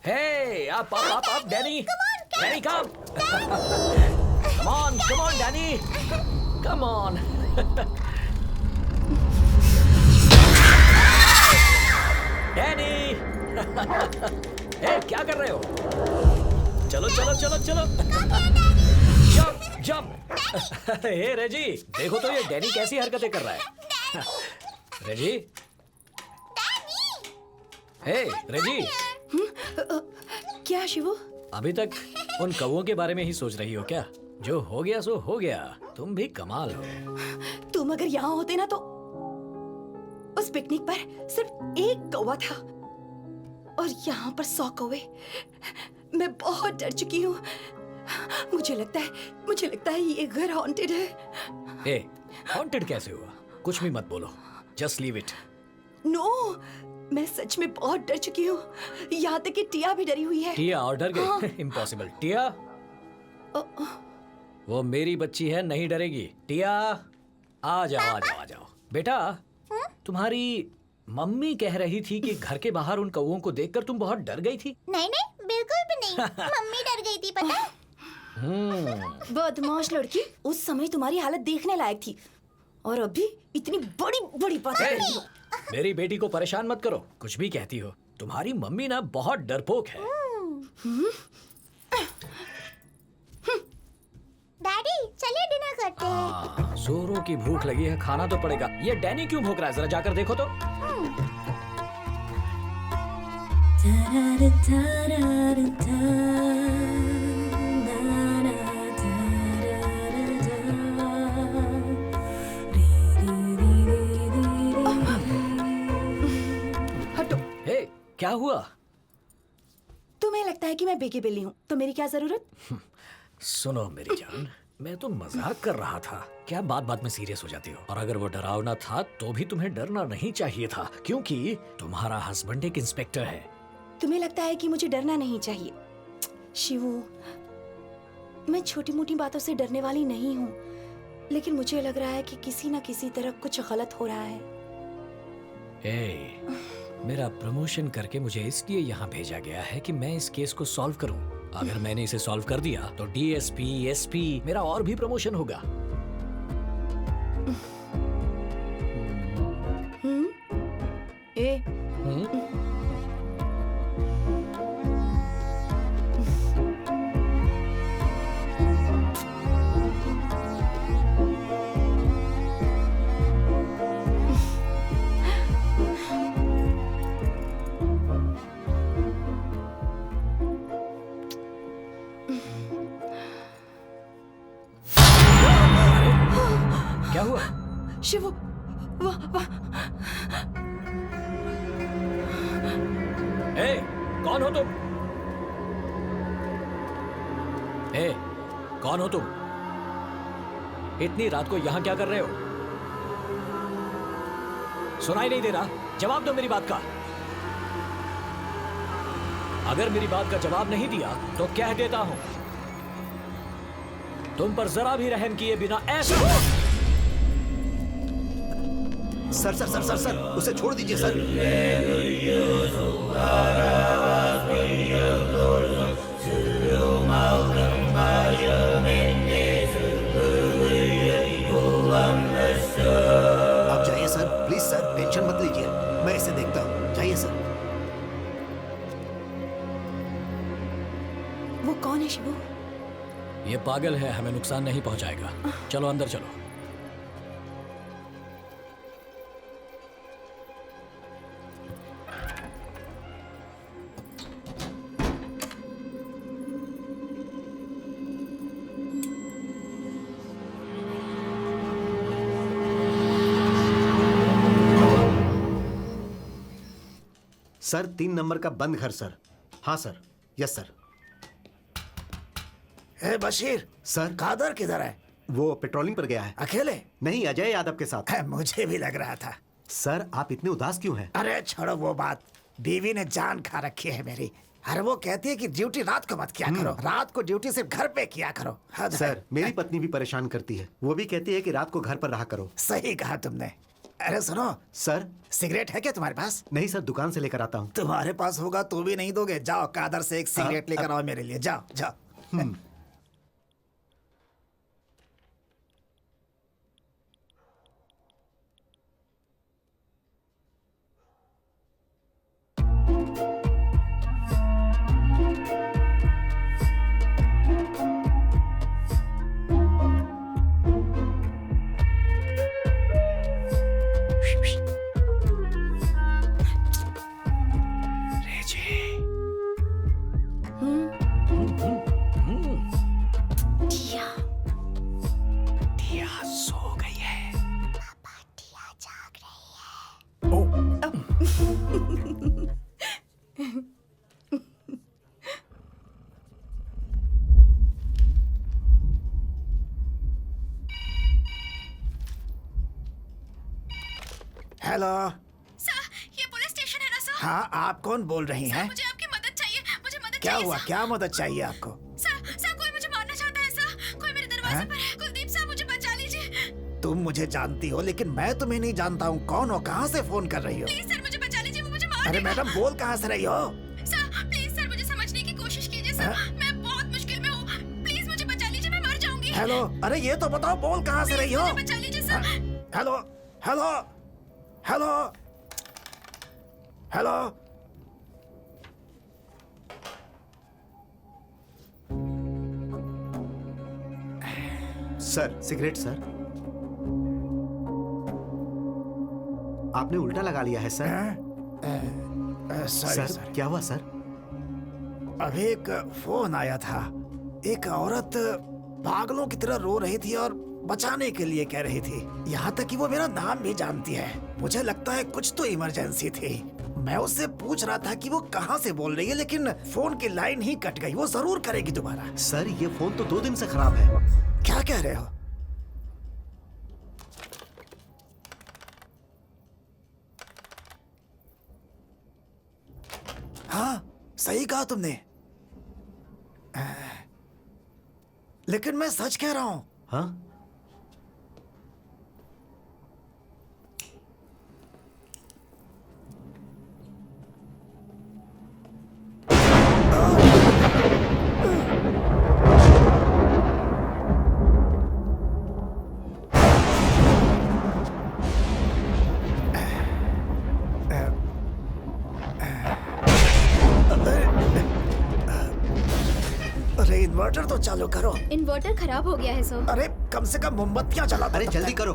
Hey, up, Danny. Danny, come. Come on, Danny. Come on. Danny. Hey, क्या कर रहे हो? चलो. जंप. हे रेजी, देखो तो ये डैनी कैसी हरकतें कर रहा है. रेजी. हे रेजी. क्या शिवू? अभी तक उन कौवों के बारे में ही सोच रही हो क्या? जो हो गया सो हो गया. तुम भी कमाल हो. तुम अगर यहाँ होते ना तो उस पिकनिक पर सिर्फ एक कौवा था और यहाँ पर 100 कौवे. मैं बहुत डर चुकी हूँ. मुझे लगता है ये घर हॉन्टेड है. ए, हॉन्टेड कैसे हुआ? कुछ भी मत बोलो. Just leave it. नो, मैं सच में बहुत डर चुकी हूँ. यहाँ तक कि टिया भी डरी हुई है. टिया और डर गई? इम्पॉसिबल. टिया वो मेरी बच्ची है, नहीं डरेगी. टिया आ जाओ. बेटा, तुम्हारी मम्मी कह रही थी कि घर के बाहर उन कौवों को देखकर तुम बहुत डर गई थी. नहीं, बिल्कुल भी नहीं. मम्मी डर गई थी, पता है? बदमाश लड़की. उस समय तुम्हारी हालत देखने लायक थी और अभी इतनी बड़ी बात कर रही हो. मेरी बेटी को परेशान मत करो. कुछ भी कहती हो. तुम्हारी मम्मी ना बहुत डरपोक है. डैडी, चलिए डिनर करते हैं. जोरों की भूख लगी है, खाना तो पड़ेगा. ये डैनी क्यों भूख रहा है? जरा जाकर देखो तो. हटो. हे, क्या हुआ? तुम्हें लगता है कि मैं बेकी बिल्ली हूँ तो मेरी क्या जरूरत? सुनो मेरी जान, मैं तो मजाक कर रहा था. क्या बात में सीरियस हो जाती हो? और अगर वो डरावना था तो भी तुम्हें डरना नहीं चाहिए था, क्योंकि तुम्हारा हस्बैंड एक इंस्पेक्टर है. तुम्हें लगता है कि मुझे डरना नहीं चाहिए? शिवू, मैं छोटी मोटी बातों से डरने वाली नहीं हूँ, लेकिन मुझे लग रहा है कि किसी न किसी तरह कुछ गलत हो रहा है. मेरा प्रमोशन करके मुझे इसलिए यहाँ भेजा गया है कि मैं इस केस को सॉल्व करूँ. अगर मैंने इसे सॉल्व कर दिया तो डीएसपी, एसपी, मेरा और भी प्रमोशन होगा. क्या हुआ? शिवू, कौन हो तुम? कौन हो तुम? इतनी रात को यहाँ क्या कर रहे हो? सुनाई नहीं दे रहा? जवाब दो मेरी बात का. अगर मेरी बात का जवाब नहीं दिया तो कह देता हूं, तुम पर जरा भी रहम किए बिना ऐसा. सर, उसे छोड़ दीजिए सर. आप जाइए सर, प्लीज सर, टेंशन मत लीजिए. मैं इसे देखता हूँ. जाइए सर. वो कौन है शिवू? ये पागल है, हमें नुकसान नहीं पहुंचाएगा. चलो अंदर चलो. सर, 3 नंबर का बंद घर सर. हाँ सर. Yes sir. ए बशीर, सर, कादर किधर है? वो पेट्रोलिंग पर गया है. अकेले? नहीं, अजय यादव के साथ. मुझे भी लग रहा था. सर, आप इतने उदास क्यों हैं? अरे छोड़ो वो बात. बीवी ने जान खा रखी है मेरी. अरे वो कहती है कि ड्यूटी रात को मत किया करो, रात को ड्यूटी सिर्फ घर पे किया करो. सर, मेरी पत्नी भी परेशान करती है. वो भी कहती है कि रात को घर पर रहा करो. सही कहा तुमने. अरे सुनो, सर सिगरेट है क्या तुम्हारे पास? नहीं सर, दुकान से लेकर आता हूँ। तुम्हारे पास होगा तो भी नहीं दोगे? जाओ कादर से एक सिगरेट लेकर आओ मेरे लिए, जाओ जाओ। टिया, टिया सो गई है। हेलो। सर ये पुलिस स्टेशन है ना सर? हाँ, आप कौन बोल रही हैं? मुझे आपकी मदद चाहिए, मुझे मदद क्या चाहिए हुआ? सर। क्या मदद चाहिए आपको? सर कोई मुझे मारना चाहता है सर, कोई मेरे दरवाजे हाँ? पर है। कुलदीप सर मुझे बचा लीजिए। तुम मुझे जानती हो लेकिन मैं तुम्हें नहीं जानता हूँ। कौन हो? कहाँ से फोन कर रही हो? प्लीज सर मुझे बचा लीजिए, वो मुझे मार अरे देगा। मैडम, बोल कहाँ से रही हो? सर प्लीज सर मुझे समझने की कोशिश कीजिए सर, मैं बहुत मुश्किल में हूँ। प्लीज मुझे बचा लीजिए, मैं मर जाऊंगी। हेलो, अरे ये तो बताओ, बोल कहाँ से रही हो? मुझे बचा लीजिए sir. Hello hello hello hello. Sir cigarette sir. आपने उल्टा लगा लिया है सर। सॉरी सर क्या हुआ सर? अभी एक फोन आया था। एक औरत पागलों की तरह रो रही थी और बचाने के लिए कह रही थी। यहाँ तक कि वो मेरा नाम भी जानती है। मुझे लगता है कुछ तो इमरजेंसी थी। मैं उससे पूछ रहा था कि वो कहाँ से बोल रही है, लेकिन फोन की लाइन ही कट गई। वो जरूर करेगी दोबारा। सर ये फोन तो 2 दिन से खराब है। क्या कह रहे हो? हाँ, सही कहा तुमने। लेकिन मैं सच कह रहा हूं। हाँ अरे इन्वर्टर तो चालू करो। इन्वर्टर खराब हो गया है सर। अरे कम से कम मोमबत्तियां जला दो। अरे जल्दी करो,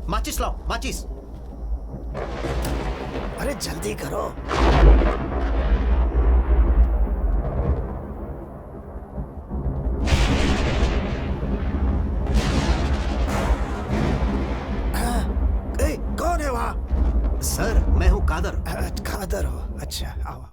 माचिस लाओ, माचिस। अरे जल्दी करो। कौन है वहाँ? सर मैं हूँ कादर। कादर हो? अच्छा, आओ।